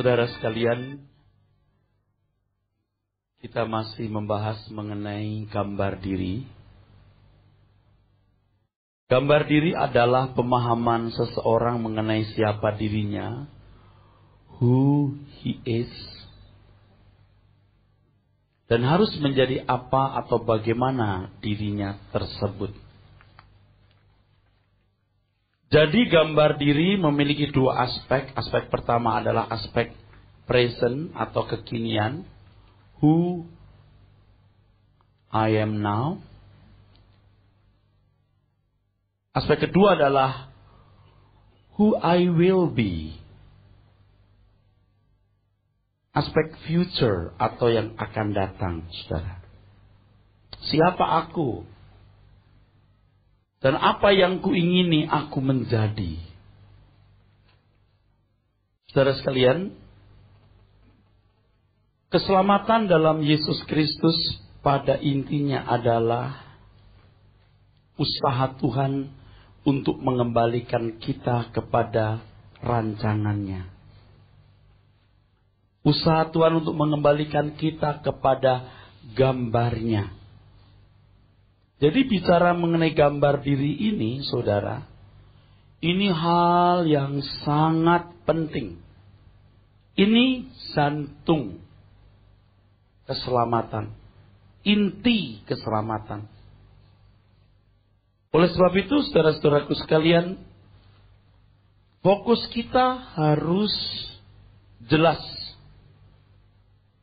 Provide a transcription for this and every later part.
Saudara sekalian, kita masih membahas mengenai gambar diri. Gambar diri adalah pemahaman seseorang mengenai siapa dirinya, who he is, dan harus menjadi apa atau bagaimana dirinya tersebut. Jadi gambar diri memiliki dua aspek. Aspek pertama adalah aspek present atau kekinian, who I am now. Aspek kedua adalah who I will be. Aspek future atau yang akan datang, saudara. Siapa aku? Dan apa yang kuingini aku menjadi. Saudara sekalian, keselamatan dalam Yesus Kristus pada intinya adalah usaha Tuhan untuk mengembalikan kita kepada rancangannya. Usaha Tuhan untuk mengembalikan kita kepada gambarnya. Jadi bicara mengenai gambar diri ini, saudara, ini hal yang sangat penting. Ini jantung keselamatan, inti keselamatan. Oleh sebab itu, saudara-saudaraku sekalian, fokus kita harus jelas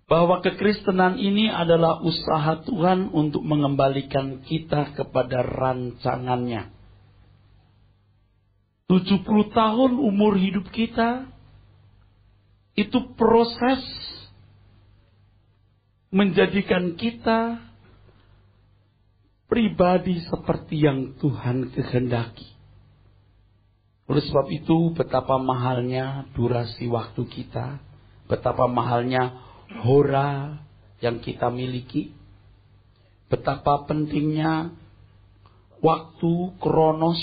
bahwa kekristenan ini adalah usaha Tuhan untuk mengembalikan kita kepada rancangannya. 70 tahun umur hidup kita, itu proses menjadikan kita pribadi seperti yang Tuhan kehendaki. Oleh sebab itu, betapa mahalnya durasi waktu kita, betapa mahalnya hora yang kita miliki, betapa pentingnya waktu, kronos,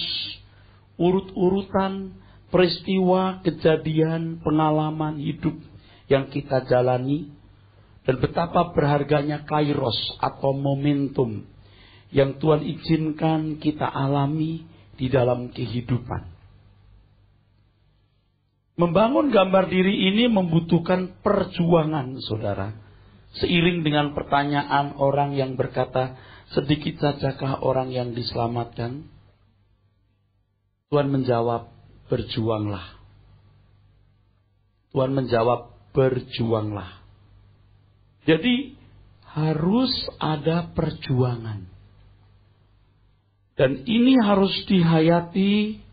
urut-urutan, peristiwa, kejadian, pengalaman hidup yang kita jalani, dan betapa berharganya kairos atau momentum yang Tuhan izinkan kita alami di dalam kehidupan. Membangun gambar diri ini membutuhkan perjuangan, saudara. Seiring dengan pertanyaan orang yang berkata, sedikit sajakah orang yang diselamatkan? Tuhan menjawab, berjuanglah. Tuhan menjawab, berjuanglah. Jadi harus ada perjuangan. Dan ini harus dihayati,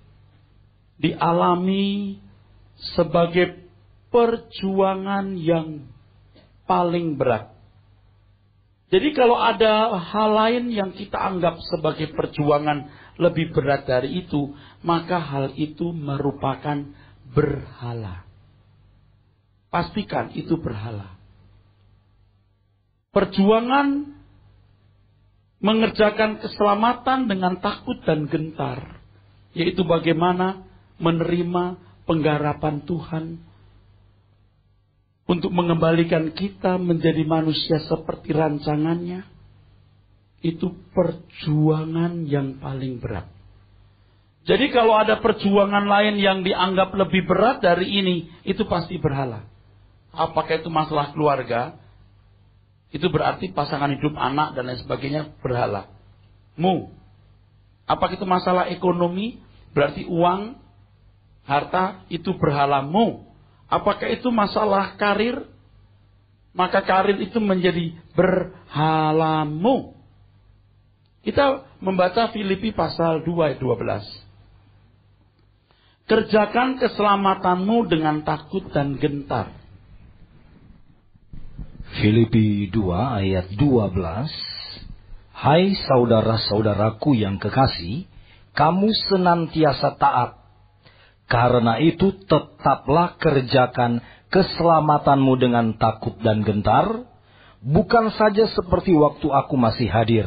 dialami, sebagai perjuangan yang paling berat. Jadi kalau ada hal lain yang kita anggap sebagai perjuangan lebih berat dari itu, maka hal itu merupakan berhala. Pastikan itu berhala. Perjuangan mengerjakan keselamatan dengan takut dan gentar, yaitu bagaimana menerima penggarapan Tuhan untuk mengembalikan kita menjadi manusia seperti rancangannya, itu perjuangan yang paling berat. Jadi kalau ada perjuangan lain yang dianggap lebih berat dari ini, itu pasti berhala. Apakah itu masalah keluarga, itu berarti pasangan hidup, anak, dan lain sebagainya berhala. Apakah itu masalah ekonomi, berarti uang, harta, itu berhalamu. Apakah itu masalah karir? Maka karir itu menjadi berhalamu. Kita membaca Filipi pasal 2 ayat 12. Kerjakan keselamatanmu dengan takut dan gentar. Filipi 2 ayat 12. Hai saudara-saudaraku yang kekasih, kamu senantiasa taat. Karena itu tetaplah kerjakan keselamatanmu dengan takut dan gentar, bukan saja seperti waktu aku masih hadir,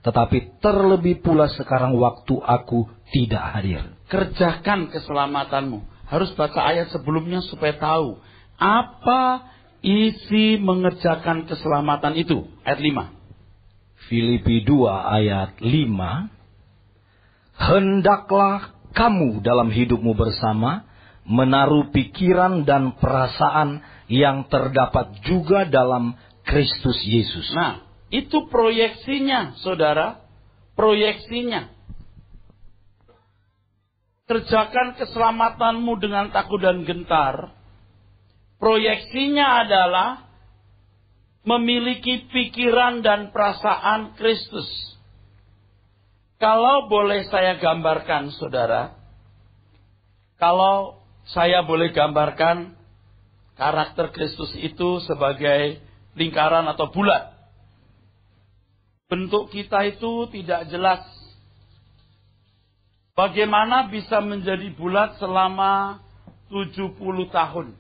tetapi terlebih pula sekarang waktu aku tidak hadir. Kerjakan keselamatanmu. Harus baca ayat sebelumnya supaya tahu. Apa isi mengerjakan keselamatan itu? Ayat 5. Filipi 2 ayat 5. Hendaklah kamu dalam hidupmu bersama menaruh pikiran dan perasaan yang terdapat juga dalam Kristus Yesus. Nah, itu proyeksinya, saudara. Proyeksinya. Kerjakan keselamatanmu dengan takut dan gentar. Proyeksinya adalah memiliki pikiran dan perasaan Kristus. Kalau boleh saya gambarkan, saudara. Kalau saya boleh gambarkan karakter Kristus itu sebagai lingkaran atau bulat. Bentuk kita itu tidak jelas. Bagaimana bisa menjadi bulat selama 70 tahun?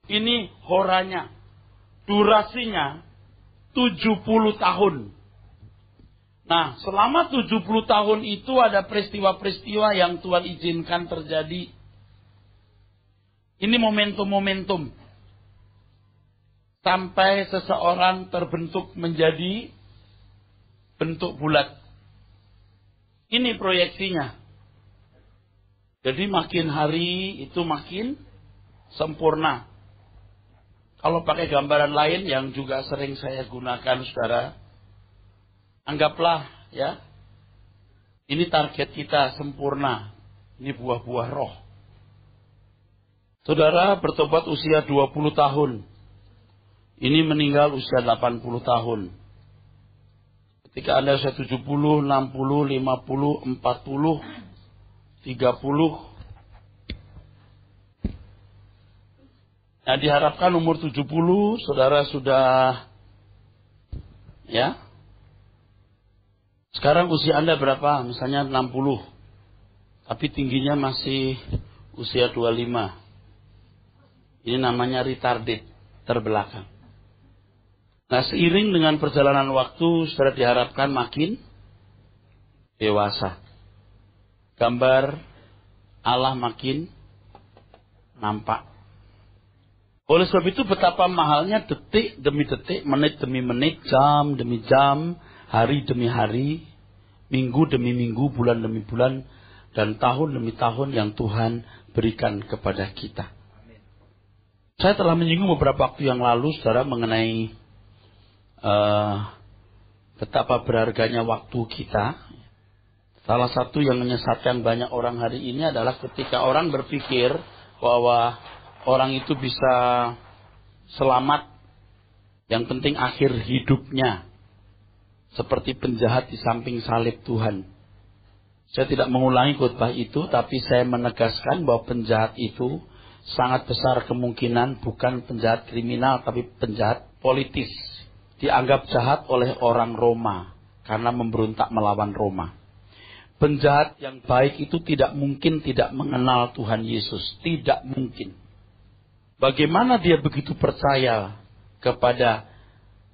Ini horanya. Durasinya 70 tahun. Nah, selama 70 tahun itu ada peristiwa-peristiwa yang Tuhan izinkan terjadi. Ini momentum-momentum. Sampai seseorang terbentuk menjadi bentuk bulat. Ini proyeksinya. Jadi makin hari itu makin sempurna. Kalau pakai gambaran lain yang juga sering saya gunakan, saudara, anggaplah ya, ini target kita sempurna. Ini buah-buah roh. Saudara bertobat usia 20 tahun. Ini meninggal usia 80 tahun. Ketika Anda usia 70, 60, 50, 40, 30. Nah, diharapkan umur 70, saudara sudah, ya. Sekarang usia Anda berapa? Misalnya 60. Tapi tingginya masih usia 25. Ini namanya retarded, terbelakang. Nah, seiring dengan perjalanan waktu, saudara diharapkan makin dewasa. Gambar Allah makin nampak. Oleh sebab itu betapa mahalnya detik demi detik, menit demi menit, jam demi jam, hari demi hari, minggu demi minggu, bulan demi bulan, dan tahun demi tahun yang Tuhan berikan kepada kita. Saya telah menyinggung beberapa waktu yang lalu, saudara, mengenai betapa berharganya waktu kita. Salah satu yang menyesatkan banyak orang hari ini adalah ketika orang berpikir bahwa orang itu bisa selamat, yang penting akhir hidupnya seperti penjahat di samping salib Tuhan. Saya tidak mengulangi khotbah itu, tapi saya menegaskan bahwa penjahat itu sangat besar kemungkinan bukan penjahat kriminal, tapi penjahat politis. Dianggap jahat oleh orang Roma karena memberontak melawan Roma. Penjahat yang baik itu tidak mungkin tidak mengenal Tuhan Yesus. Tidak mungkin. Bagaimana dia begitu percaya kepada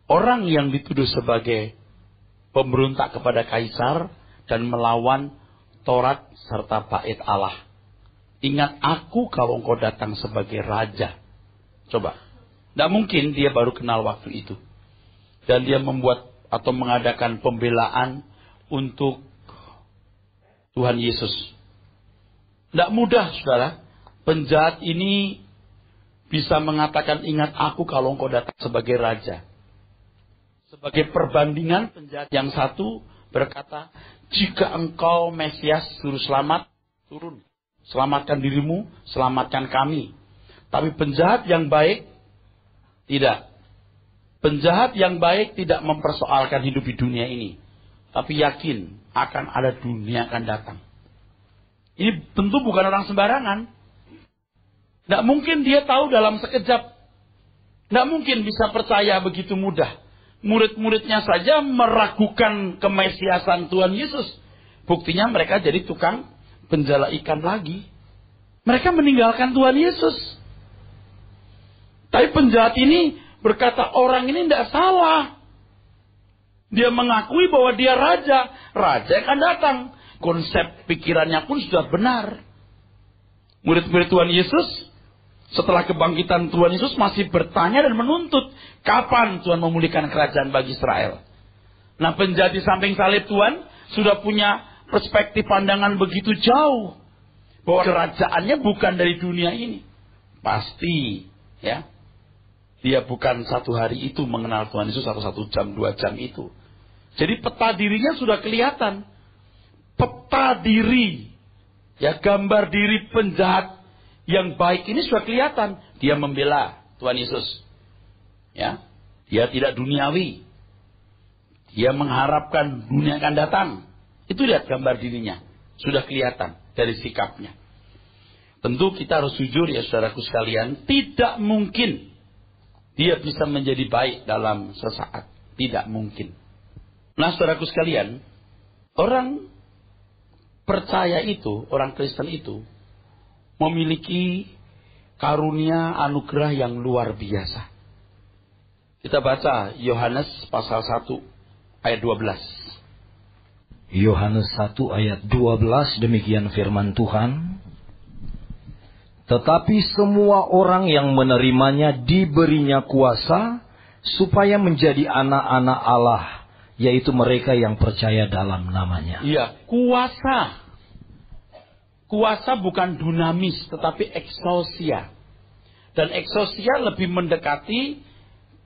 orang yang dituduh sebagai pemberontak kepada Kaisar dan melawan Taurat serta bait Allah. Ingat aku kalau engkau datang sebagai raja. Coba. Tidak mungkin dia baru kenal waktu itu. Dan dia membuat atau mengadakan pembelaan untuk Tuhan Yesus. Tidak mudah, saudara. Penjahat ini bisa mengatakan, ingat aku kalau engkau datang sebagai raja. Sebagai perbandingan, penjahat yang satu berkata, jika engkau Mesias juru selamat, turun. Selamatkan dirimu, selamatkan kami. Tapi penjahat yang baik, tidak. Penjahat yang baik tidak mempersoalkan hidup di dunia ini. Tapi yakin akan ada dunia akan datang. Ini tentu bukan orang sembarangan. Tidak mungkin dia tahu dalam sekejap. Tidak mungkin bisa percaya begitu mudah. Murid-muridnya saja meragukan kemesiasan Tuhan Yesus. Buktinya mereka jadi tukang penjala ikan lagi. Mereka meninggalkan Tuhan Yesus. Tapi penjahat ini berkata, orang ini tidak salah. Dia mengakui bahwa dia raja. Raja akan datang. Konsep pikirannya pun sudah benar. Murid-murid Tuhan Yesus Setelah kebangkitan Tuhan Yesus masih bertanya dan menuntut kapan Tuhan memulihkan kerajaan bagi Israel. Nah, penjahat di samping salib Tuhan sudah punya perspektif pandangan begitu jauh bahwa kerajaannya bukan dari dunia ini. Pasti, ya. Dia bukan satu hari itu mengenal Tuhan Yesus atau 1 jam, 2 jam itu. Jadi peta dirinya sudah kelihatan. Peta diri, ya, gambar diri penjahat yang baik ini sudah kelihatan. Dia membela Tuhan Yesus. Ya. Dia tidak duniawi. Dia mengharapkan dunia akan datang. Itu lihat gambar dirinya. Sudah kelihatan dari sikapnya. Tentu kita harus jujur ya saudaraku sekalian. Tidak mungkin dia bisa menjadi baik dalam sesaat. Tidak mungkin. Nah saudaraku sekalian. Orang percaya itu, orang Kristen itu memiliki karunia anugerah yang luar biasa. Kita baca Yohanes pasal 1 ayat 12. Yohanes 1 ayat 12, demikian firman Tuhan. Tetapi semua orang yang menerimanya diberinya kuasa supaya menjadi anak-anak Allah, yaitu mereka yang percaya dalam namanya. Iya, kuasa. Kuasa bukan dunamis, tetapi exousia. Dan exousia lebih mendekati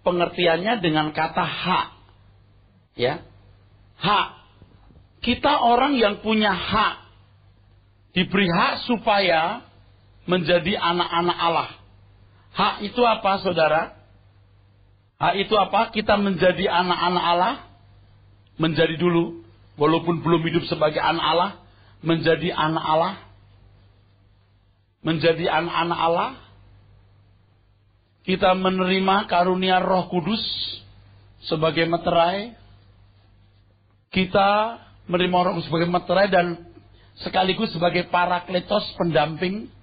pengertiannya dengan kata hak. Ya, hak. Kita orang yang punya hak. Diberi hak supaya menjadi anak-anak Allah. Hak itu apa, saudara? Hak itu apa? Kita menjadi anak-anak Allah. Menjadi dulu. Walaupun belum hidup sebagai anak Allah. Menjadi anak Allah. Menjadi anak-anak Allah. Kita menerima karunia Roh Kudus sebagai meterai. Kita menerima Roh Kudus sebagai meterai dan sekaligus sebagai parakletos, pendamping.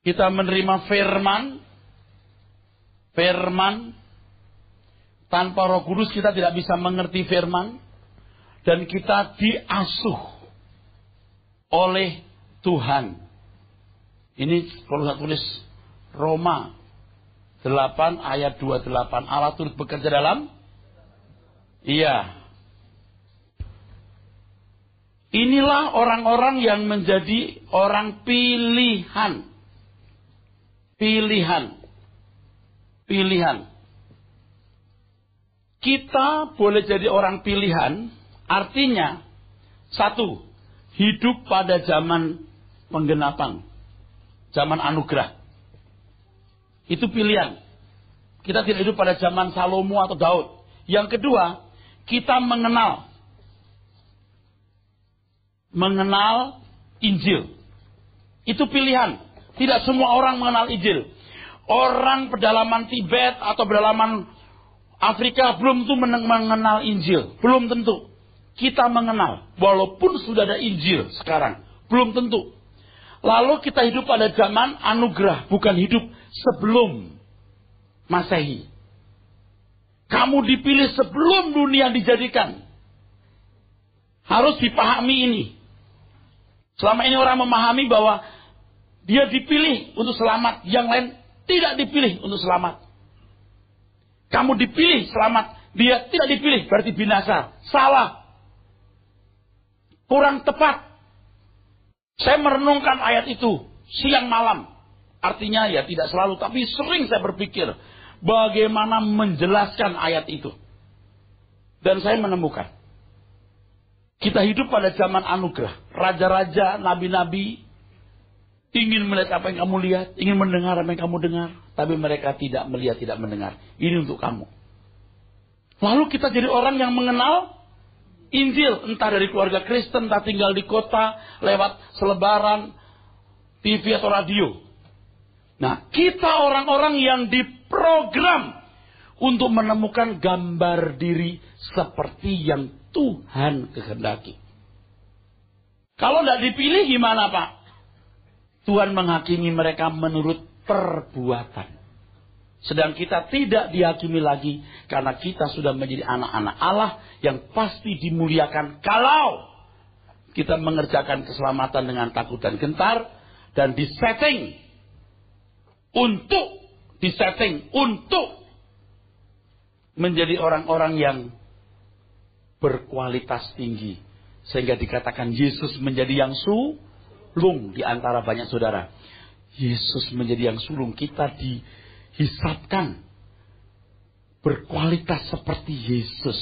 Kita menerima firman. Firman. Tanpa Roh Kudus kita tidak bisa mengerti firman. Dan kita diasuh oleh Tuhan. Ini kalau saya tulis Roma 8 ayat 28. Allah turut bekerja dalam. Iya. Inilah orang-orang yang menjadi orang pilihan. Pilihan. Pilihan. Kita boleh jadi orang pilihan. Artinya, satu, hidup pada zaman penggenapan. Zaman anugerah. Itu pilihan. Kita tidak hidup pada zaman Salomo atau Daud. Yang kedua, kita mengenal Injil. Itu pilihan. Tidak semua orang mengenal Injil. Orang pedalaman Tibet atau pedalaman Afrika belum tentu mengenal Injil. Belum tentu. Kita mengenal. Walaupun sudah ada Injil sekarang. Belum tentu. Lalu kita hidup pada zaman anugerah. Bukan hidup sebelum Masehi. Kamu dipilih sebelum dunia dijadikan. Harus dipahami ini. Selama ini orang memahami bahwa dia dipilih untuk selamat. Yang lain tidak dipilih untuk selamat. Kamu dipilih selamat. Dia tidak dipilih berarti binasa. Salah. Kurang tepat. Saya merenungkan ayat itu siang malam. Artinya ya tidak selalu, tapi sering saya berpikir bagaimana menjelaskan ayat itu. Dan saya menemukan. Kita hidup pada zaman anugerah. Raja-raja, nabi-nabi ingin melihat apa yang kamu lihat, ingin mendengar apa yang kamu dengar, tapi mereka tidak melihat, tidak mendengar. Ini untuk kamu. Lalu kita jadi orang yang mengenal Injil, entah dari keluarga Kristen, entah tinggal di kota, lewat selebaran, TV atau radio. Nah, kita orang-orang yang diprogram untuk menemukan gambar diri seperti yang Tuhan kehendaki. Kalau tidak dipilih gimana Pak? Tuhan menghakimi mereka menurut perbuatan. Sedang kita tidak dihakimi lagi karena kita sudah menjadi anak-anak Allah yang pasti dimuliakan kalau kita mengerjakan keselamatan dengan takut dan gentar dan disetting untuk disetting, untuk menjadi orang-orang yang berkualitas tinggi. Sehingga dikatakan Yesus menjadi yang sulung di antara banyak saudara. Yesus menjadi yang sulung, kita dihisapkan berkualitas seperti Yesus.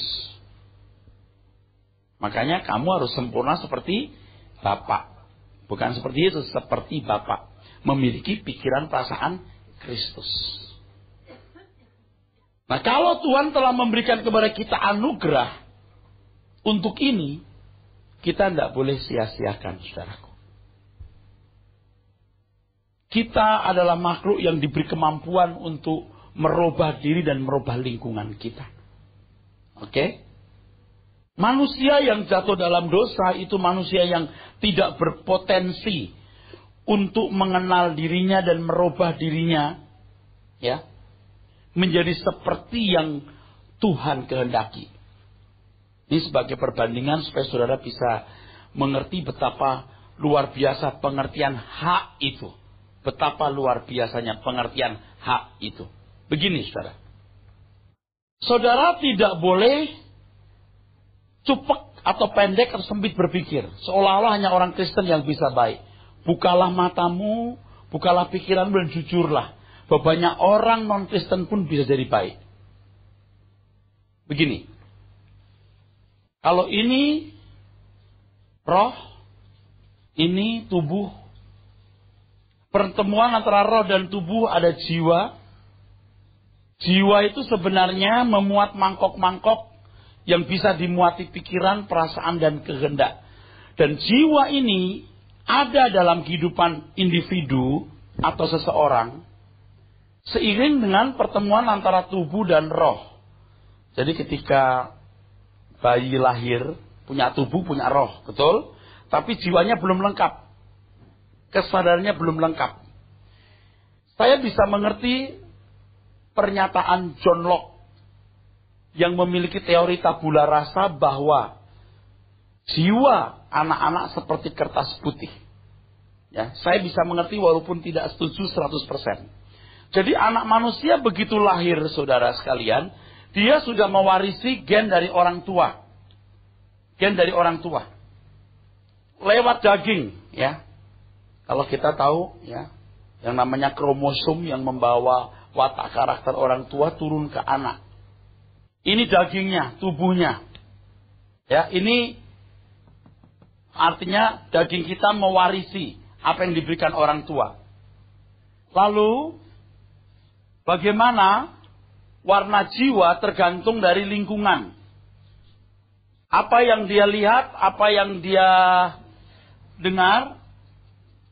Makanya kamu harus sempurna seperti Bapa. Bukan seperti Yesus, seperti Bapa. Memiliki pikiran perasaan Kristus. Nah, kalau Tuhan telah memberikan kepada kita anugerah untuk ini, kita tidak boleh sia-siakan, saudaraku. Kita adalah makhluk yang diberi kemampuan untuk merubah diri dan merubah lingkungan kita. Oke? Manusia yang jatuh dalam dosa itu manusia yang tidak berpotensi untuk mengenal dirinya dan merubah dirinya, ya, menjadi seperti yang Tuhan kehendaki. Ini sebagai perbandingan supaya saudara bisa mengerti betapa luar biasa pengertian hak itu. Betapa luar biasanya pengertian hak itu. Begini, saudara. Saudara tidak boleh cupek atau pendek atau sempit berpikir. Seolah-olah hanya orang Kristen yang bisa baik. Bukalah matamu, bukalah pikiranmu dan jujurlah. Bahwa banyak orang non-Kristen pun bisa jadi baik. Begini. Kalau ini roh, ini tubuh. Pertemuan antara roh dan tubuh ada jiwa. Jiwa itu sebenarnya memuat mangkok-mangkok yang bisa dimuati pikiran, perasaan, dan kehendak. Dan jiwa ini ada dalam kehidupan individu atau seseorang seiring dengan pertemuan antara tubuh dan roh. Jadi ketika bayi lahir, punya tubuh, punya roh, betul? Tapi jiwanya belum lengkap. Kesadarannya belum lengkap. Saya bisa mengerti pernyataan John Locke yang memiliki teori tabula rasa bahwa jiwa anak-anak seperti kertas putih. Ya, saya bisa mengerti walaupun tidak setuju 100%. Jadi anak manusia begitu lahir, saudara sekalian, dia sudah mewarisi gen dari orang tua. Gen dari orang tua. Lewat daging, ya. Kalau kita tahu, ya, yang namanya kromosom yang membawa watak karakter orang tua turun ke anak. Ini dagingnya, tubuhnya. Ya, ini artinya daging kita mewarisi apa yang diberikan orang tua. Lalu, bagaimana warna jiwa tergantung dari lingkungan. Apa yang dia lihat, apa yang dia dengar,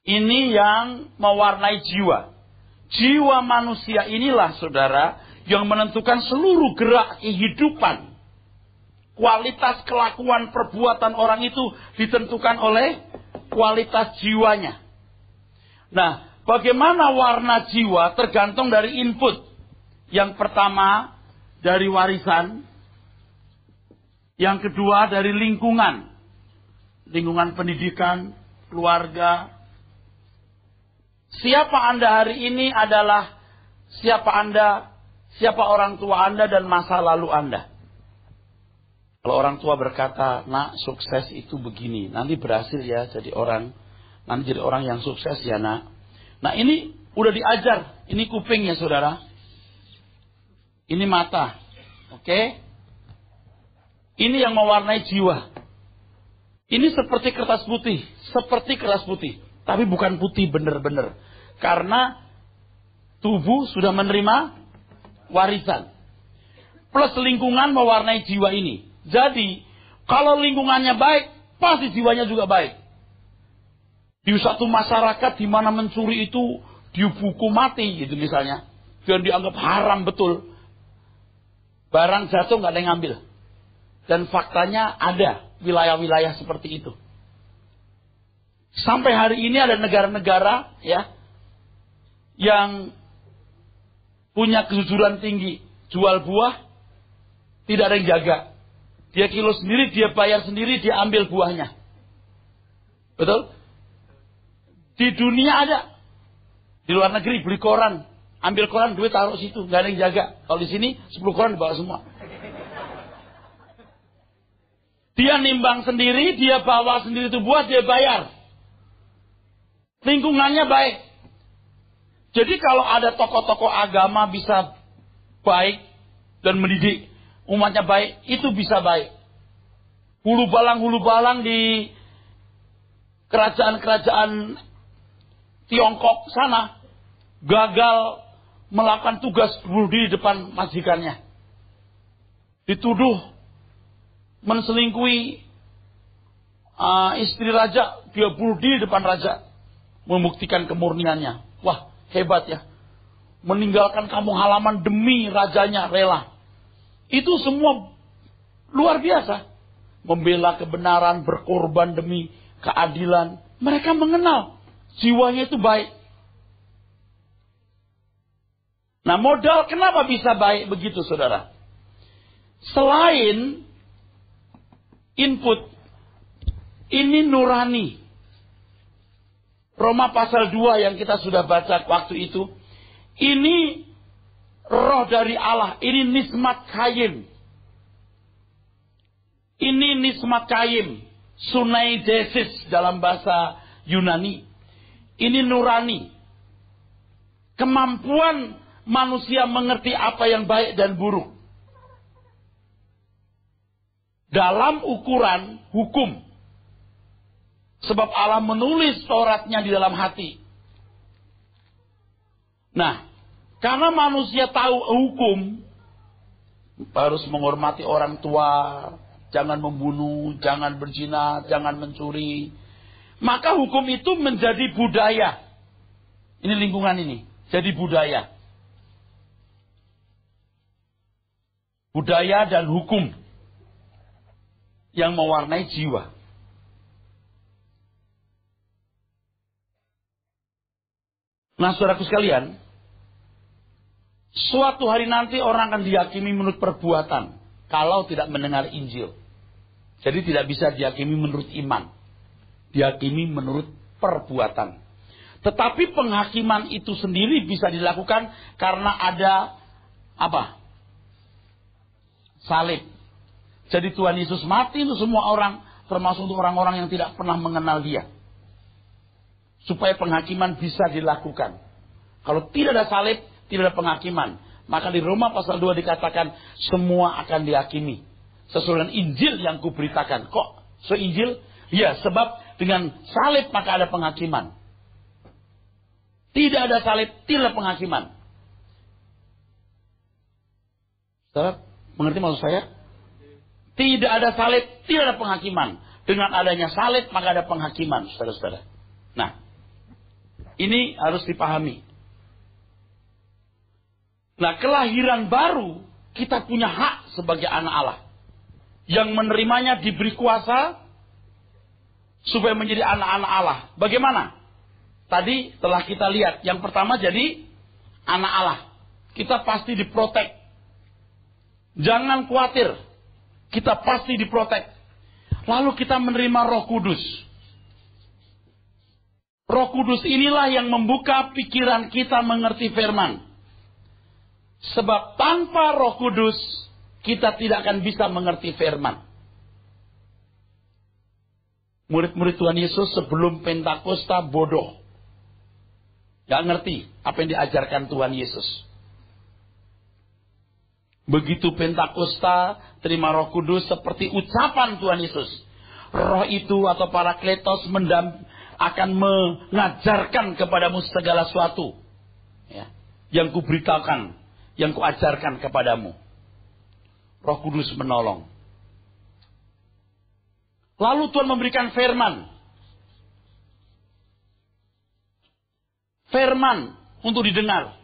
ini yang mewarnai jiwa. Jiwa manusia inilah, saudara, yang menentukan seluruh gerak kehidupan. Kualitas kelakuan perbuatan orang itu ditentukan oleh kualitas jiwanya. Nah, bagaimana warna jiwa tergantung dari input. Yang pertama dari warisan. Yang kedua dari lingkungan. Lingkungan pendidikan, keluarga. Siapa Anda hari ini adalah siapa orang tua Anda dan masa lalu Anda. Kalau orang tua berkata, nak, sukses itu begini. Nanti berhasil ya jadi orang. Nanti jadi orang yang sukses ya, nak. Nah, ini udah diajar. Ini kupingnya, saudara. Ini mata. Oke? Ini yang mewarnai jiwa. Ini seperti kertas putih. Seperti kertas putih. Tapi bukan putih benar-benar. Karena tubuh sudah menerima warisan. Plus lingkungan mewarnai jiwa ini. Jadi, kalau lingkungannya baik, pasti jiwanya juga baik. Di satu masyarakat di mana mencuri itu dihukum mati gitu misalnya. Dan dianggap haram betul. Barang jatuh nggak ada yang ngambil. Dan faktanya ada wilayah-wilayah seperti itu. Sampai hari ini ada negara-negara ya yang punya kejujuran tinggi. Jual buah, tidak ada yang jaga. Dia kilo sendiri, dia bayar sendiri, dia ambil buahnya. Betul? Di dunia ada. Di luar negeri beli koran. Ambil koran, duit taruh situ, nggak ada yang jaga. Kalau di sini 10 koran dibawa semua. Dia nimbang sendiri, dia bawa sendiri itu buat, dia bayar. Lingkungannya baik. Jadi kalau ada tokoh-tokoh agama bisa baik dan mendidik umatnya baik, itu bisa baik. Hulu balang di kerajaan-kerajaan Tiongkok sana gagal melakukan tugas bunuh diri di depan majikannya. Dituduh menselingkuhi istri raja, dia bunuh diri di depan raja. Membuktikan kemurniannya. Wah, hebat ya. Meninggalkan kampung halaman demi rajanya, rela. Itu semua luar biasa. Membela kebenaran, berkorban demi keadilan. Mereka mengenal jiwanya itu baik. Nah, modal kenapa bisa baik begitu, saudara? Selain input, ini nurani. Roma pasal 2 yang kita sudah baca waktu itu. Ini roh dari Allah. Ini nismat kayim. Ini nismat kayim. Sunaidesis dalam bahasa Yunani. Ini nurani. Kemampuan manusia mengerti apa yang baik dan buruk. Dalam ukuran hukum. Sebab Allah menulis Tauratnya di dalam hati. Nah, karena manusia tahu hukum, harus menghormati orang tua, jangan membunuh, jangan berzina, jangan mencuri. Maka hukum itu menjadi budaya. Ini lingkungan ini, jadi budaya. Budaya dan hukum yang mewarnai jiwa. Nah, saudaraku sekalian, suatu hari nanti orang akan dihakimi menurut perbuatan kalau tidak mendengar Injil. Jadi tidak bisa dihakimi menurut iman. Dihakimi menurut perbuatan. Tetapi penghakiman itu sendiri bisa dilakukan karena ada apa? Salib. Jadi Tuhan Yesus mati untuk semua orang, termasuk untuk orang-orang yang tidak pernah mengenal Dia. Supaya penghakiman bisa dilakukan. Kalau tidak ada salib, tidak ada penghakiman. Maka di Roma pasal 2 dikatakan semua akan dihakimi. Sesuai dengan Injil yang kuberitakan. Kok Injil? Ya, sebab dengan salib maka ada penghakiman. Tidak ada salib, tidak ada penghakiman. Saudara, mengerti maksud saya? Tidak ada salib, tidak ada penghakiman. Dengan adanya salib maka ada penghakiman, saudara-saudara. Nah, ini harus dipahami. Nah, kelahiran baru, kita punya hak sebagai anak Allah. Yang menerimanya diberi kuasa, supaya menjadi anak-anak Allah. Bagaimana? Tadi telah kita lihat, yang pertama jadi anak Allah. Kita pasti diprotek. Jangan khawatir, kita pasti diprotek. Lalu kita menerima Roh Kudus. Roh Kudus inilah yang membuka pikiran kita mengerti firman. Sebab tanpa Roh Kudus, kita tidak akan bisa mengerti firman. Murid-murid Tuhan Yesus sebelum Pentakosta bodoh. Gak ngerti apa yang diajarkan Tuhan Yesus. Begitu Pentakosta, terima Roh Kudus seperti ucapan Tuhan Yesus. Roh itu atau Parakletos akan mengajarkan kepadamu segala sesuatu. Ya, yang kuberitakan, yang kuajarkan kepadamu. Roh Kudus menolong. Lalu Tuhan memberikan firman. Firman untuk didengar.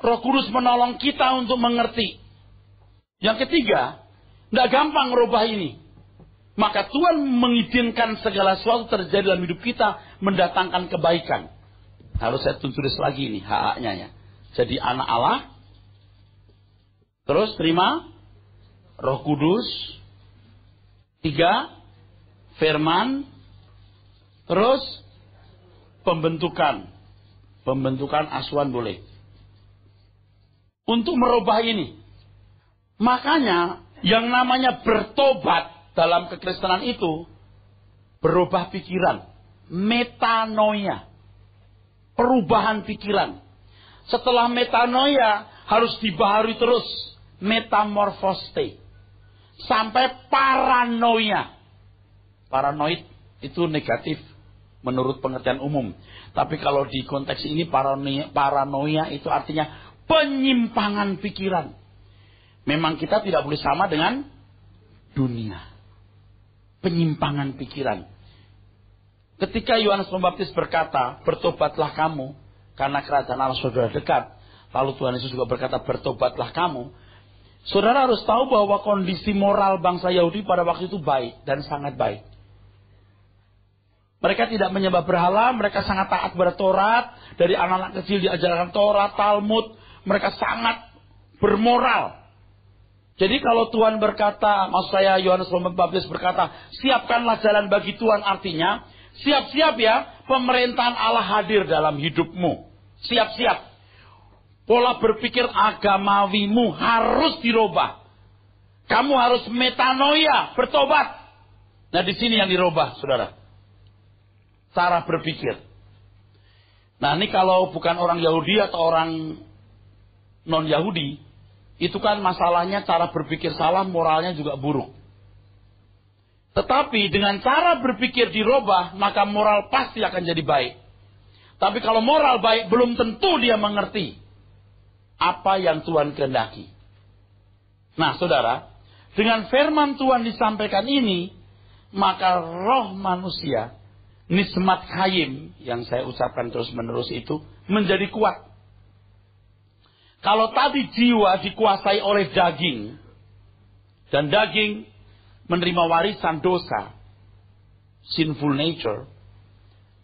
Roh Kudus menolong kita untuk mengerti. Yang ketiga, tidak gampang merubah ini. Maka Tuhan mengizinkan segala sesuatu terjadi dalam hidup kita, mendatangkan kebaikan. Harus saya tulis lagi ini hak-haknya ya. Jadi anak Allah, terus terima Roh Kudus, 3, firman, terus pembentukan asuhan boleh. untuk merubah ini. Makanya yang namanya bertobat dalam kekristenan itu berubah pikiran, metanoia, perubahan pikiran. Setelah metanoia harus dibaharui terus, metamorfoste, sampai paranoia. Paranoid itu negatif menurut pengertian umum. Tapi kalau di konteks ini paranoia itu artinya penyimpangan pikiran. Memang kita tidak boleh sama dengan dunia. Penyimpangan pikiran. Ketika Yohanes Pembaptis berkata, bertobatlah kamu, karena kerajaan Allah sudah dekat. Lalu Tuhan Yesus juga berkata, bertobatlah kamu. Saudara harus tahu bahwa kondisi moral bangsa Yahudi pada waktu itu baik dan sangat baik. Mereka tidak menyembah berhala, mereka sangat taat kepada Taurat. Dari anak-anak kecil diajarkan Taurat, Talmud. Mereka sangat bermoral. Jadi kalau Tuhan berkata, maksud saya Yohanes Pembaptis berkata, siapkanlah jalan bagi Tuhan, artinya siap-siap ya, pemerintahan Allah hadir dalam hidupmu. Siap-siap. Pola berpikir agamawimu harus dirubah. Kamu harus metanoia, bertobat. Nah di sini yang dirubah, saudara. Cara berpikir. Nah ini kalau bukan orang Yahudi atau orang non-Yahudi, itu kan masalahnya cara berpikir salah, moralnya juga buruk. Tetapi dengan cara berpikir dirubah, maka moral pasti akan jadi baik. Tapi kalau moral baik, belum tentu dia mengerti apa yang Tuhan kehendaki. Nah saudara, dengan firman Tuhan disampaikan ini, maka roh manusia, nismat khayim, yang saya ucapkan terus menerus itu, menjadi kuat. Kalau tadi jiwa dikuasai oleh daging, dan daging menerima warisan dosa, sinful nature,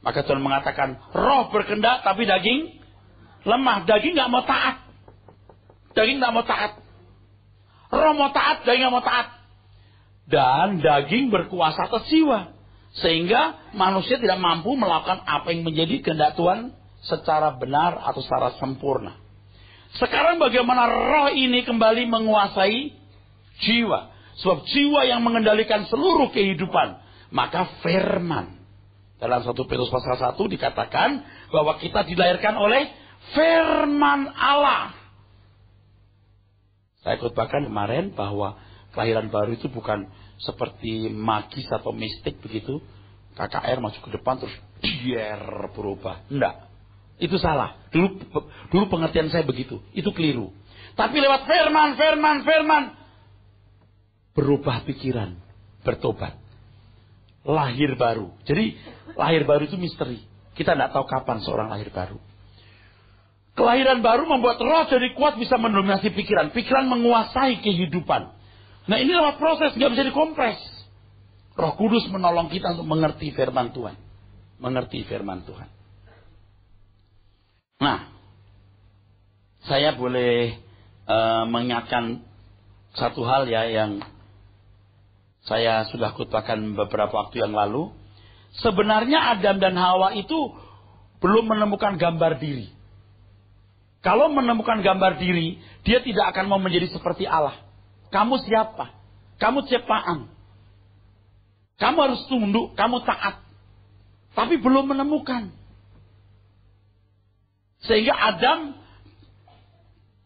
maka Tuhan mengatakan, roh berkehendak tapi daging lemah. Daging gak mau taat. Daging gak mau taat. Roh mau taat, daging gak mau taat. Dan daging berkuasa atas jiwa. Sehingga manusia tidak mampu melakukan apa yang menjadi kehendak Tuhan secara benar atau secara sempurna. Sekarang bagaimana roh ini kembali menguasai jiwa. Sebab jiwa yang mengendalikan seluruh kehidupan. Maka firman. Dalam 1 Petrus pasal 1 dikatakan bahwa kita dilahirkan oleh firman Allah. Saya khotbahkan kemarin bahwa kelahiran baru itu bukan seperti magis atau mistik begitu. KKR maju ke depan terus biar berubah. Enggak. Itu salah. Dulu pengertian saya begitu. Itu keliru. Tapi lewat firman. Berubah pikiran. Bertobat. Lahir baru. Jadi lahir baru itu misteri. Kita tidak tahu kapan seorang lahir baru. Kelahiran baru membuat roh jadi kuat, bisa mendominasi pikiran. Pikiran menguasai kehidupan. Nah ini lewat proses. Nggak bisa dikompres. Roh Kudus menolong kita untuk mengerti firman Tuhan. Mengerti firman Tuhan. Nah, saya boleh mengingatkan satu hal ya yang saya sudah khotbahkan beberapa waktu yang lalu. Sebenarnya Adam dan Hawa itu belum menemukan gambar diri. Kalau menemukan gambar diri, dia tidak akan mau menjadi seperti Allah. Kamu siapa? Kamu ciptaan. Kamu harus tunduk, kamu taat. Tapi belum menemukan. Sehingga Adam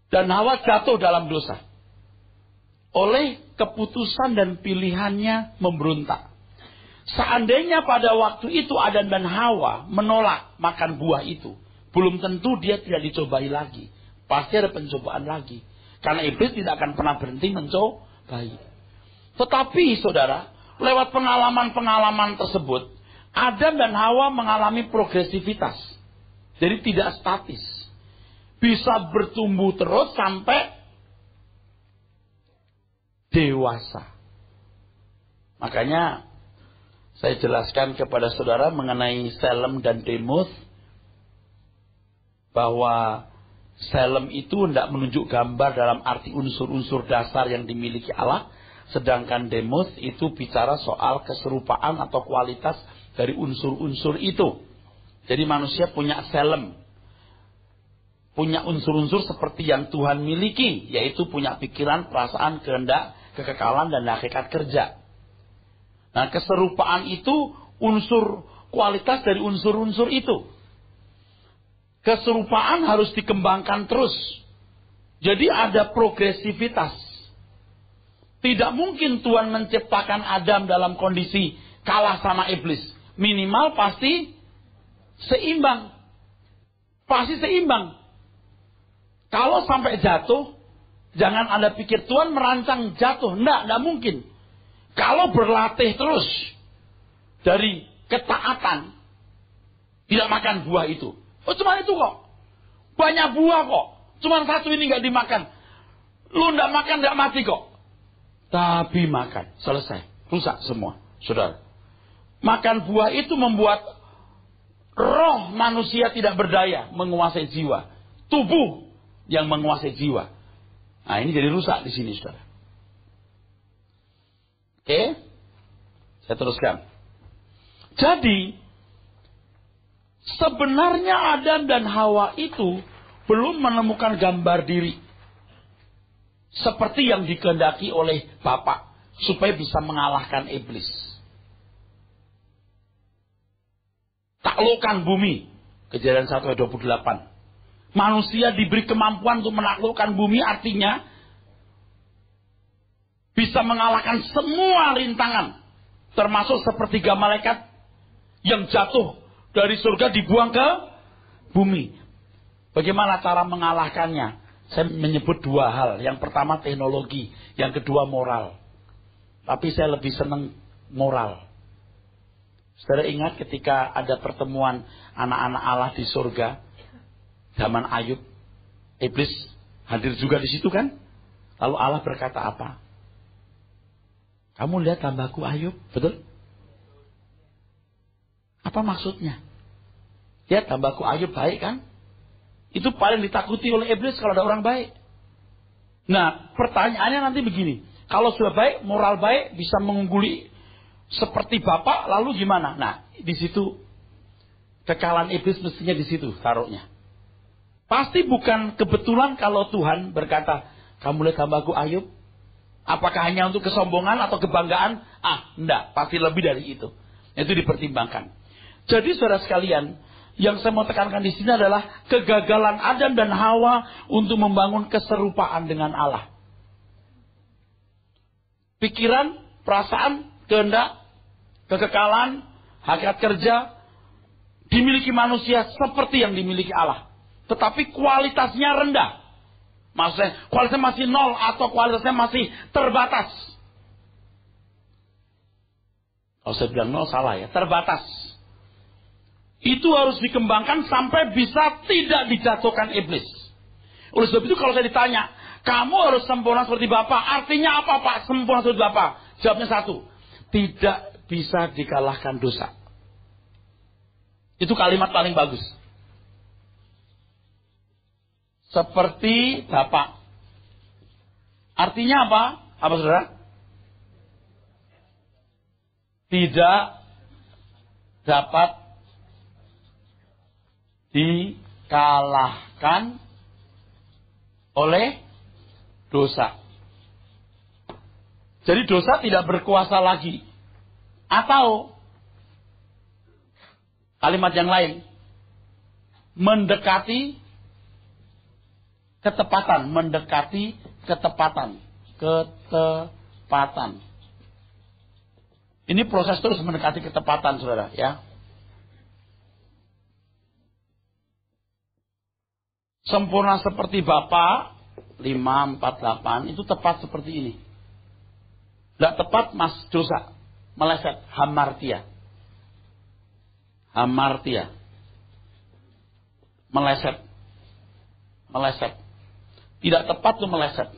dan Hawa jatuh dalam dosa. Oleh keputusan dan pilihannya memberontak. Seandainya pada waktu itu Adam dan Hawa menolak makan buah itu, belum tentu dia tidak dicobai lagi. Pasti ada pencobaan lagi. Karena iblis tidak akan pernah berhenti mencobai. Tetapi saudara, lewat pengalaman-pengalaman tersebut, Adam dan Hawa mengalami progresivitas. Jadi tidak statis. Bisa bertumbuh terus sampai dewasa. Makanya saya jelaskan kepada saudara mengenai Selem dan Demuth. Bahwa Selem itu tidak menunjuk gambar dalam arti unsur-unsur dasar yang dimiliki Allah. Sedangkan Demuth itu bicara soal keserupaan atau kualitas dari unsur-unsur itu. Jadi manusia punya Selem. punya unsur-unsur seperti yang Tuhan miliki, yaitu punya pikiran, perasaan, kehendak, kekekalan, dan hakikat kerja. Nah, keserupaan itu unsur kualitas dari unsur-unsur itu. Keserupaan harus dikembangkan terus. Jadi ada progresivitas. Tidak mungkin Tuhan menciptakan Adam dalam kondisi kalah sama iblis. Minimal pasti seimbang. Pasti seimbang. Kalau sampai jatuh, jangan Anda pikir Tuhan merancang jatuh. Enggak mungkin. Kalau berlatih terus dari ketaatan, tidak makan buah itu. Oh, cuma itu kok. Banyak buah kok. Cuma satu ini nggak dimakan. Lu nggak makan nggak mati kok. Tapi makan, selesai, rusak semua, saudara. Makan buah itu membuat roh manusia tidak berdaya menguasai jiwa. Tubuh yang menguasai jiwa. Nah, ini jadi rusak di sini, saudara. Oke, saya teruskan. Jadi, sebenarnya Adam dan Hawa itu belum menemukan gambar diri seperti yang dikehendaki oleh Bapa supaya bisa mengalahkan iblis. Taklukkan bumi, Kejadian 1 ayat 28. Manusia diberi kemampuan untuk menaklukkan bumi, artinya bisa mengalahkan semua rintangan, termasuk sepertiga malaikat yang jatuh dari surga dibuang ke bumi. Bagaimana cara mengalahkannya? Saya menyebut dua hal. Yang pertama teknologi, yang kedua moral. Tapi saya lebih senang moral. Saudara ingat ketika ada pertemuan anak-anak Allah di surga, zaman Ayub, iblis hadir juga di situ kan? Lalu Allah berkata apa? Kamu lihat hambaku Ayub, betul? Apa maksudnya? Lihat hambaku Ayub baik kan? Itu paling ditakuti oleh iblis kalau ada orang baik. Nah, pertanyaannya nanti begini. Kalau sudah baik, moral baik, bisa mengungguli seperti Bapak, lalu gimana? Nah, di situ kekalahan iblis mestinya di situ taruhnya. Pasti bukan kebetulan kalau Tuhan berkata, kamu lihat hambaku Ayub. Apakah hanya untuk kesombongan atau kebanggaan? Enggak, pasti lebih dari itu. Itu dipertimbangkan. Jadi saudara sekalian, yang saya mau tekankan di sini adalah kegagalan Adam dan Hawa untuk membangun keserupaan dengan Allah. Pikiran, perasaan, kehendak, kekekalan, hakikat kerja dimiliki manusia seperti yang dimiliki Allah. Tetapi kualitasnya rendah. Maksudnya kualitasnya masih nol atau kualitasnya masih terbatas. Kalau saya bilang nol salah ya, terbatas. Itu harus dikembangkan sampai bisa tidak dijatuhkan iblis. Oleh sebab itu kalau saya ditanya, kamu harus sempurna seperti Bapa. Artinya apa Pak sempurna seperti Bapa? Jawabnya satu, tidak bisa dikalahkan dosa. Itu kalimat paling bagus. Seperti Bapa. Artinya apa? Apa saudara? Tidak dapat dikalahkan oleh dosa. Jadi dosa tidak berkuasa lagi. Atau kalimat yang lain, mendekati ketepatan, mendekati ketepatan, ketepatan. Ini proses terus mendekati ketepatan, saudara, ya. Sempurna seperti Bapa 5:48 itu tepat seperti ini. Tidak tepat mas dosa, meleset, hamartia. Hamartia. Meleset. Meleset. Tidak tepat itu meleset.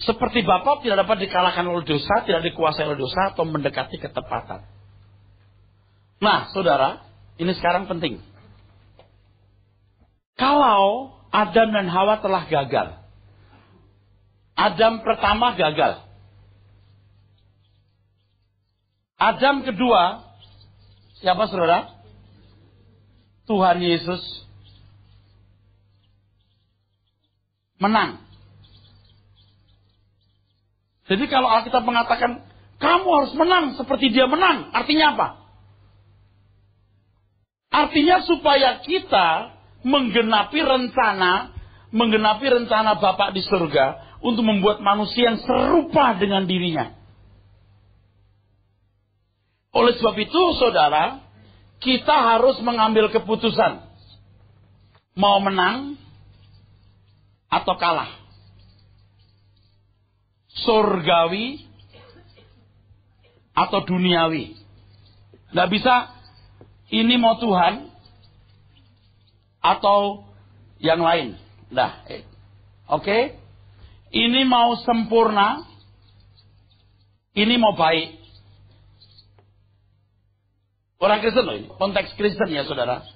Seperti Bapa tidak dapat dikalahkan oleh dosa, tidak dikuasai oleh dosa, atau mendekati ketepatan. Nah, saudara, ini sekarang penting. Kalau Adam dan Hawa telah gagal. Adam pertama gagal. Adam kedua, siapa saudara? Tuhan Yesus menang. Jadi kalau Alkitab mengatakan kamu harus menang seperti dia menang, artinya apa? Artinya supaya kita menggenapi rencana Bapa di surga untuk membuat manusia yang serupa dengan dirinya. Oleh sebab itu, saudara, kita harus mengambil keputusan. Mau menang atau kalah. Surgawi atau duniawi. Nggak bisa ini mau Tuhan atau yang lain. Nah, oke. Ini mau sempurna, ini mau baik. Orang Kristen loh ini, konteks Kristen ya saudara.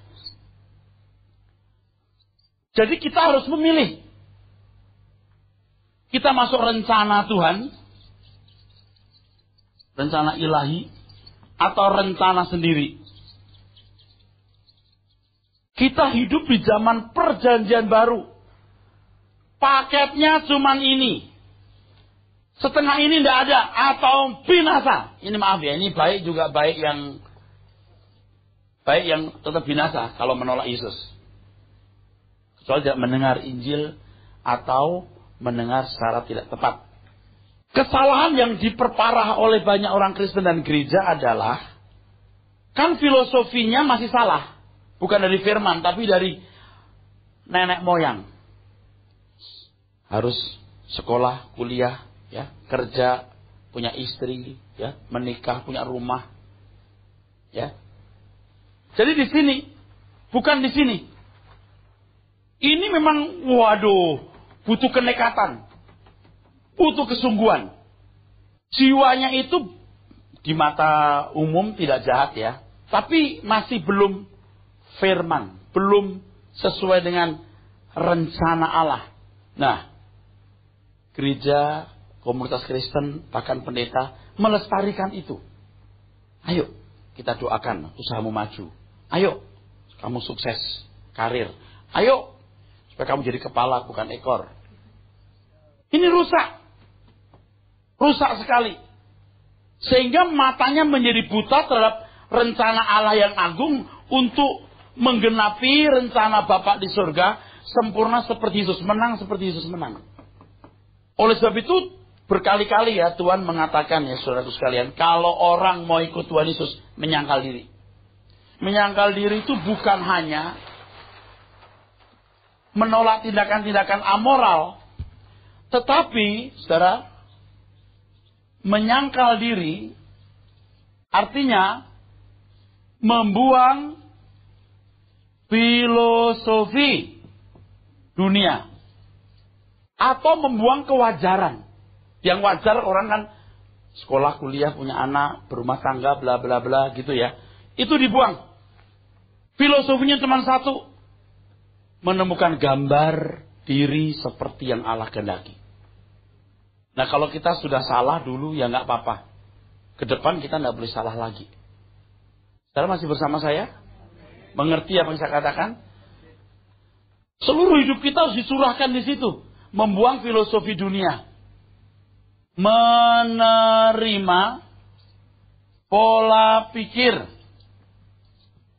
Jadi kita harus memilih. Kita masuk rencana Tuhan, rencana ilahi, atau rencana sendiri. Kita hidup di zaman perjanjian baru. Paketnya cuman ini. Setengah ini tidak ada. Atau binasa. Ini maaf ya, ini baik juga baik yang tetap binasa kalau menolak Yesus. Kecuali tidak mendengar Injil atau mendengar secara tidak tepat. Kesalahan yang diperparah oleh banyak orang Kristen dan gereja adalah, kan filosofinya masih salah. Bukan dari firman, tapi dari nenek moyang. Harus sekolah, kuliah, ya, kerja, punya istri, ya, menikah, punya rumah. Ya. Jadi di sini, bukan di sini. Ini memang, waduh, butuh kenekatan. Butuh kesungguhan. Jiwanya itu di mata umum tidak jahat ya. Tapi masih belum firman. Belum sesuai dengan rencana Allah. Nah, gereja, komunitas Kristen, bahkan pendeta melestarikan itu. Ayo, kita doakan usahamu maju. Ayo, kamu sukses karir. Ayo, supaya kamu jadi kepala bukan ekor. Ini rusak. Rusak sekali. Sehingga matanya menjadi buta terhadap rencana Allah yang agung untuk menggenapi rencana Bapa di surga sempurna seperti Yesus menang, seperti Yesus menang. Oleh sebab itu berkali-kali ya Tuhan mengatakan ya saudaraku sekalian, kalau orang mau ikut Tuhan Yesus menyangkal diri. Menyangkal diri itu bukan hanya menolak tindakan-tindakan amoral, tetapi saudara, menyangkal diri artinya membuang filosofi dunia atau membuang kewajaran. Yang wajar orang kan sekolah, kuliah, punya anak, berumah tangga, bla bla bla gitu ya. Itu dibuang. Filosofinya cuma satu. Menemukan gambar diri seperti yang Allah kehendaki. Nah kalau kita sudah salah dulu ya nggak apa-apa. Ke depan kita nggak boleh salah lagi. Saudara masih bersama saya? Mengerti apa yang saya katakan? Seluruh hidup kita harus dicurahkan di situ. Membuang filosofi dunia. Menerima pola pikir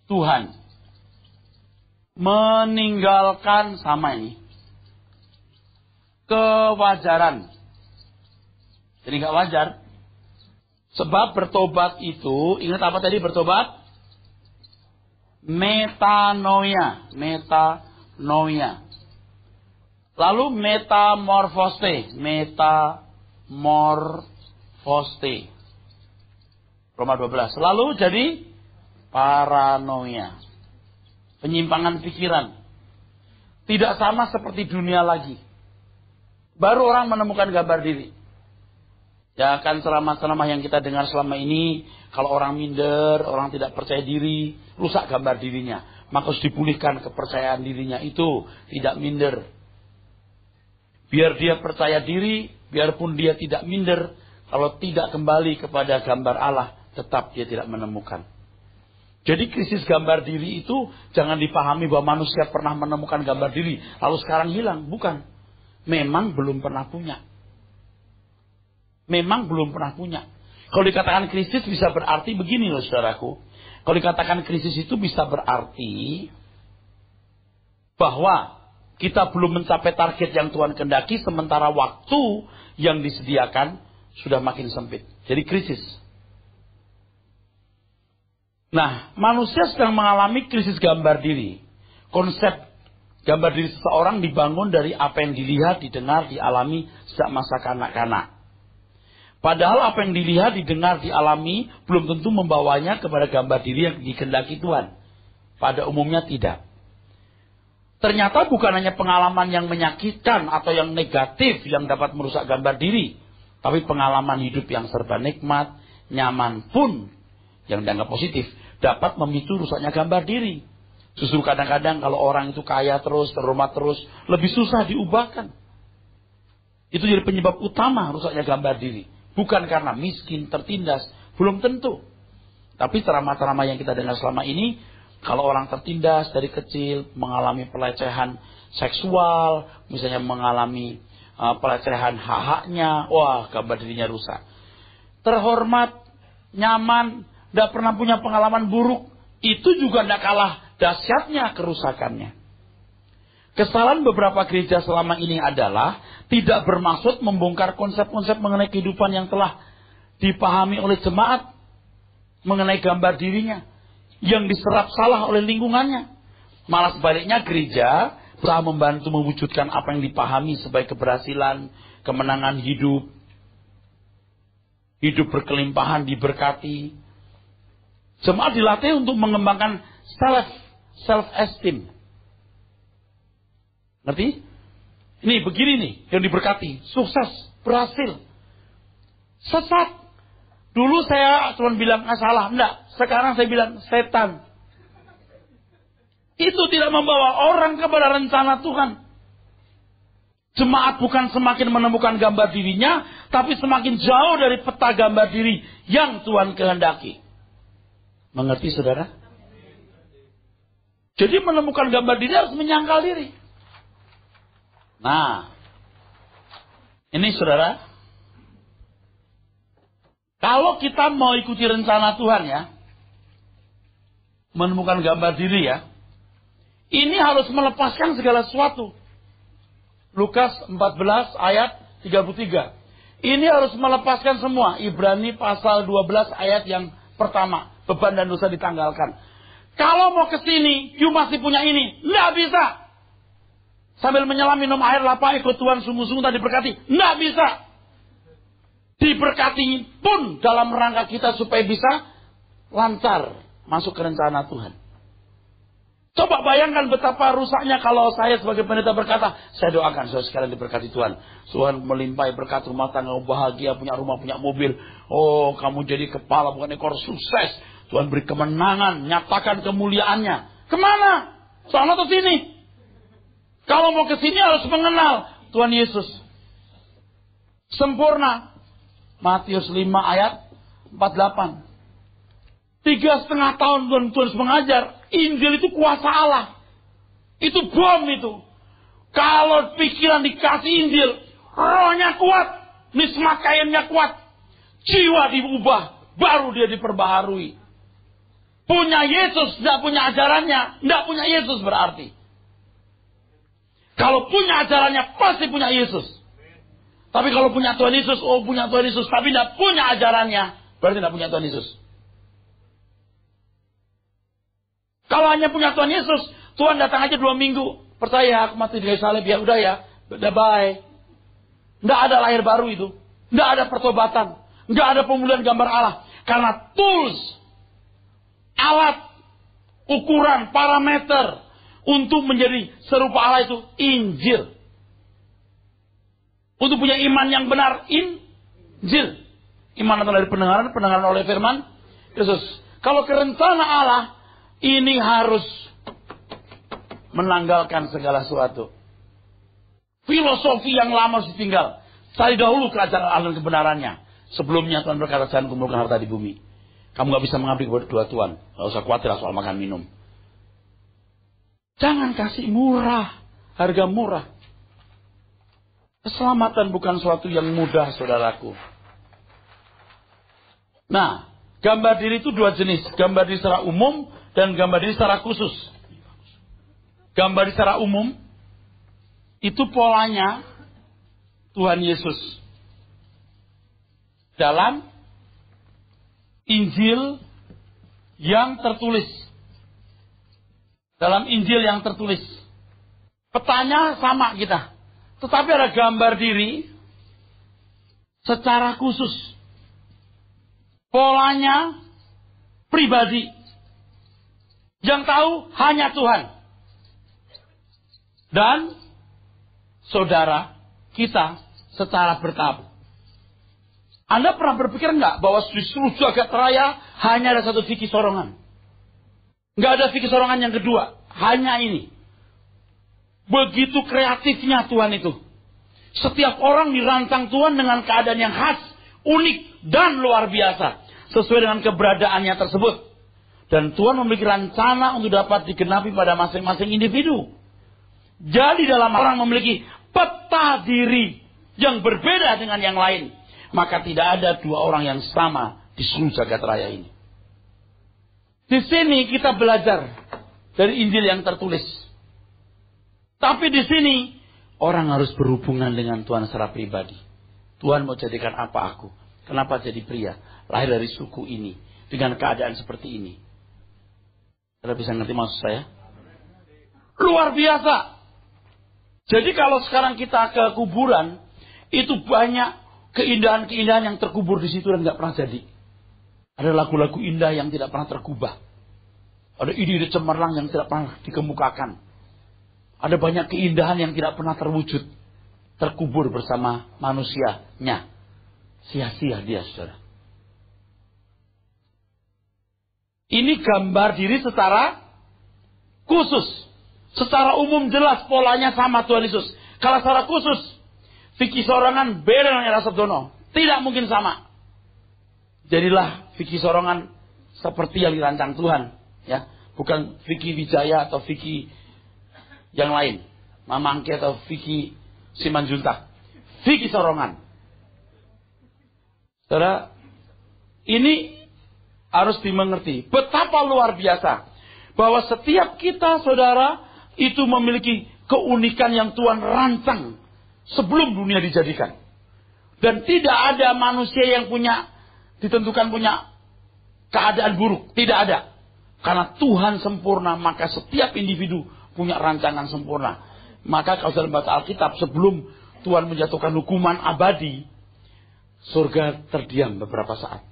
Tuhan. Meninggalkan sama ini. Kewajaran. Jadi gak wajar. Sebab bertobat itu, ingat apa tadi bertobat? Metanoia. Metanoia. Lalu metamorfoste. Metamorfoste. Roma 12. Lalu jadi paranoia. Penyimpangan pikiran. Tidak sama seperti dunia lagi. Baru orang menemukan gambar diri. Ya kan ceramah-ceramah yang kita dengar selama ini, kalau orang minder, orang tidak percaya diri, rusak gambar dirinya. Maka harus dipulihkan kepercayaan dirinya itu, tidak minder. Biar dia percaya diri, biarpun dia tidak minder, kalau tidak kembali kepada gambar Allah, tetap dia tidak menemukan. Jadi krisis gambar diri itu jangan dipahami bahwa manusia pernah menemukan gambar diri, lalu sekarang hilang. Bukan. memang belum pernah punya. Memang belum pernah punya. Kalau dikatakan krisis bisa berarti begini loh saudaraku. Kalau dikatakan krisis itu bisa berarti bahwa kita belum mencapai target yang Tuhan kehendaki, sementara waktu yang disediakan sudah makin sempit. Jadi krisis. Nah, manusia sedang mengalami krisis gambar diri. Konsep gambar diri seseorang dibangun dari apa yang dilihat, didengar, dialami sejak masa kanak-kanak. Padahal apa yang dilihat, didengar, dialami belum tentu membawanya kepada gambar diri yang dikehendaki Tuhan. Pada umumnya tidak. Ternyata bukan hanya pengalaman yang menyakitkan atau yang negatif yang dapat merusak gambar diri. Tapi pengalaman hidup yang serba nikmat, nyaman pun yang dianggap positif dapat memicu rusaknya gambar diri. Justru kadang-kadang kalau orang itu kaya terus, terhormat terus, lebih susah diubahkan. Itu jadi penyebab utama rusaknya gambar diri. Bukan karena miskin, tertindas, belum tentu. Tapi ceramah-ceramah yang kita dengar selama ini, kalau orang tertindas dari kecil, mengalami pelecehan seksual, misalnya mengalami pelecehan hak-haknya, wah gambar dirinya rusak. Terhormat, nyaman, tidak pernah punya pengalaman buruk, itu juga tidak kalah dahsyatnya kerusakannya. Kesalahan beberapa gereja selama ini adalah tidak bermaksud membongkar konsep-konsep mengenai kehidupan yang telah dipahami oleh jemaat mengenai gambar dirinya yang diserap salah oleh lingkungannya. Malah sebaliknya gereja berusaha membantu mewujudkan apa yang dipahami sebagai keberhasilan, kemenangan hidup, hidup berkelimpahan, diberkati. Jemaat dilatih untuk mengembangkan self-esteem. Ngerti? Ini begini nih yang diberkati. Sukses, berhasil. Sesat. Dulu saya cuma bilang salah. Enggak. Sekarang saya bilang setan. Itu tidak membawa orang kepada rencana Tuhan. Jemaat bukan semakin menemukan gambar dirinya, tapi semakin jauh dari peta gambar diri yang Tuhan kehendaki. Mengerti saudara? Jadi menemukan gambar diri harus menyangkal diri. Nah, ini saudara, kalau kita mau ikuti rencana Tuhan ya, menemukan gambar diri ya, ini harus melepaskan segala sesuatu. Lukas 14 ayat 33. Ini harus melepaskan semua. Ibrani pasal 12 ayat yang pertama. Beban dan dosa ditanggalkan. Kalau mau ke sini, you masih punya ini. Nggak bisa. Sambil menyelam minum air lapar, ikut Tuhan sungguh-sungguh tak diberkati. Nggak bisa. Diberkati pun dalam rangka kita supaya bisa lancar masuk ke rencana Tuhan. Coba bayangkan betapa rusaknya kalau saya sebagai pendeta berkata, saya doakan saudara sekalian diberkati Tuhan. Tuhan melimpahi berkat rumah tangga, bahagia, punya rumah, punya mobil. Oh, kamu jadi kepala bukan ekor, sukses. Tuhan beri kemenangan, nyatakan kemuliaannya. Kemana? Soalnya ke sini. Kalau mau ke sini harus mengenal Tuhan Yesus. Sempurna. Matius 5 ayat 48. 3,5 tahun Tuhan mengajar. Injil itu kuasa Allah. Itu bom itu. Kalau pikiran dikasih Injil, rohnya kuat, nismat kainnya kuat, jiwa diubah, baru dia diperbaharui. Punya Yesus, tidak punya ajarannya, tidak punya Yesus berarti. Kalau punya ajarannya, pasti punya Yesus. Tapi kalau punya Tuhan Yesus, oh punya Tuhan Yesus, tapi tidak punya ajarannya, berarti tidak punya Tuhan Yesus. Kalau hanya punya Tuhan Yesus, Tuhan datang aja 2 minggu. Percaya, aku mati di kayu salib, ya udah ya, udah bye. Tidak ada lahir baru itu. Tidak ada pertobatan. Tidak ada pemulihan gambar Allah. Karena tools, alat, ukuran, parameter untuk menjadi serupa Allah itu Injil. Untuk punya iman yang benar, Injil. Iman datang dari pendengaran, pendengaran oleh firman Yesus. Kalau ke rencana Allah, ini harus menanggalkan segala sesuatu. Filosofi yang lama harus ditinggal. Cari dahulu keajaran Allah dan kebenarannya. Sebelumnya Tuhan berkata, jangan kumpulkan harta di bumi. Kamu gak bisa mengabdi kepada dua Tuhan. Gak usah khawatir soal makan minum. Jangan kasih murah. Harga murah. Keselamatan bukan suatu yang mudah, saudaraku. Nah, gambar diri itu dua jenis. Gambar diri secara umum dan gambar diri secara khusus. Gambar diri secara umum itu polanya Tuhan Yesus. Dalam Injil yang tertulis. Dalam Injil yang tertulis. Petanya sama kita. Tetapi ada gambar diri secara khusus. Polanya pribadi. Yang tahu hanya Tuhan. Dan saudara kita secara bertahap. Anda pernah berpikir enggak bahwa di seluruh jagat raya hanya ada satu Vicky Sorongan? Enggak ada Vicky Sorongan yang kedua. Hanya ini. Begitu kreatifnya Tuhan itu. Setiap orang dirancang Tuhan dengan keadaan yang khas, unik, dan luar biasa. Sesuai dengan keberadaannya tersebut. Dan Tuhan memiliki rencana untuk dapat digenapi pada masing-masing individu. Jadi dalam orang memiliki peta diri yang berbeda dengan yang lain. Maka tidak ada dua orang yang sama di seluruh jagat raya ini. Di sini kita belajar dari Injil yang tertulis. Tapi di sini orang harus berhubungan dengan Tuhan secara pribadi. Tuhan mau jadikan apa aku? Kenapa jadi pria? Lahir dari suku ini. Dengan keadaan seperti ini. Anda bisa ngerti maksud saya? Luar biasa. Jadi kalau sekarang kita ke kuburan. Itu banyak keindahan-keindahan yang terkubur di situ dan nggak pernah jadi. Ada lagu-lagu indah yang tidak pernah terkubah. Ada ide-ide cemerlang yang tidak pernah dikemukakan. Ada banyak keindahan yang tidak pernah terwujud. Terkubur bersama manusianya. Sia-sia dia, saudara. Ini gambar diri secara khusus. Secara umum jelas polanya sama Tuhan Yesus. Kalau secara khusus, Vicky Sorongan beda dengan Era Sabdono. Tidak mungkin sama. Jadilah Vicky Sorongan seperti yang dirancang Tuhan. Ya, bukan Vicky Wijaya atau Vicky yang lain. Mama Angke atau Vicky Simanjuntak. Vicky Sorongan. Saudara, ini harus dimengerti. Betapa luar biasa. Bahwa setiap kita, saudara, itu memiliki keunikan yang Tuhan rancang. Sebelum dunia dijadikan. Dan tidak ada manusia yang ditentukan punya keadaan buruk. Tidak ada. Karena Tuhan sempurna, maka setiap individu punya rancangan sempurna. Maka kalau dalam baca Alkitab, sebelum Tuhan menjatuhkan hukuman abadi, surga terdiam beberapa saat.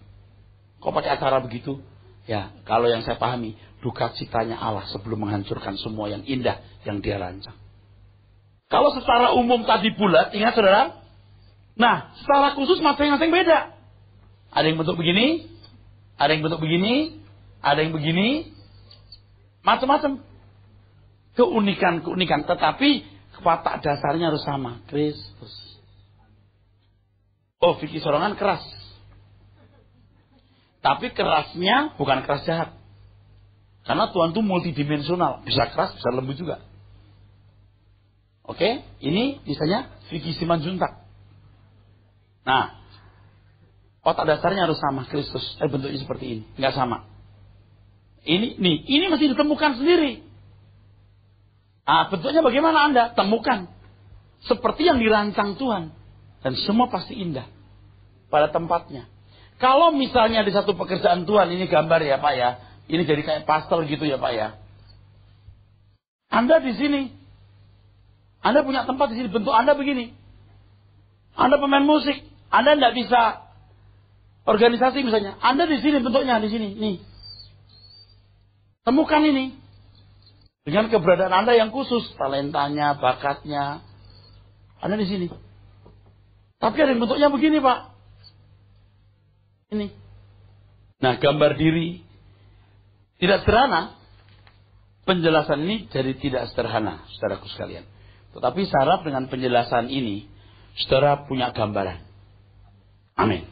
Kok pakai acara begitu? Ya, kalau yang saya pahami, duka citanya Allah sebelum menghancurkan semua yang indah yang dia rancang. Kalau secara umum tadi bulat, ingat saudara? Nah, secara khusus masing-masing beda. Ada yang bentuk begini, ada yang bentuk begini, ada yang begini. Macam-macam. Keunikan. Tetapi watak dasarnya harus sama. Kristus. Oh, Vicky Sorongan keras. Tapi kerasnya bukan keras jahat. Karena Tuhan itu multidimensional. Bisa keras, bisa lembut juga. Oke, ini misalnya Vicky Simanjuntak. Nah, otak dasarnya harus sama Kristus. Bentuknya seperti ini, nggak sama. Ini mesti ditemukan sendiri. Bentuknya bagaimana Anda? Temukan. Seperti yang dirancang Tuhan. Dan semua pasti indah. Pada tempatnya. Kalau misalnya di satu pekerjaan Tuhan, ini gambar ya Pak ya. Ini jadi kayak pastel gitu ya Pak ya. Anda di sini. Anda punya tempat di sini, bentuk Anda begini. Anda pemain musik, Anda tidak bisa organisasi misalnya. Anda di sini bentuknya di sini, nih. Temukan ini dengan keberadaan Anda yang khusus, talentanya, bakatnya. Anda di sini. Tapi ada yang bentuknya begini Pak. Ini. Nah, gambar diri tidak sederhana. Penjelasan ini jadi tidak sederhana, saudaraku sekalian. Tetapi saya harap dengan penjelasan ini, saudara punya gambaran. Amin.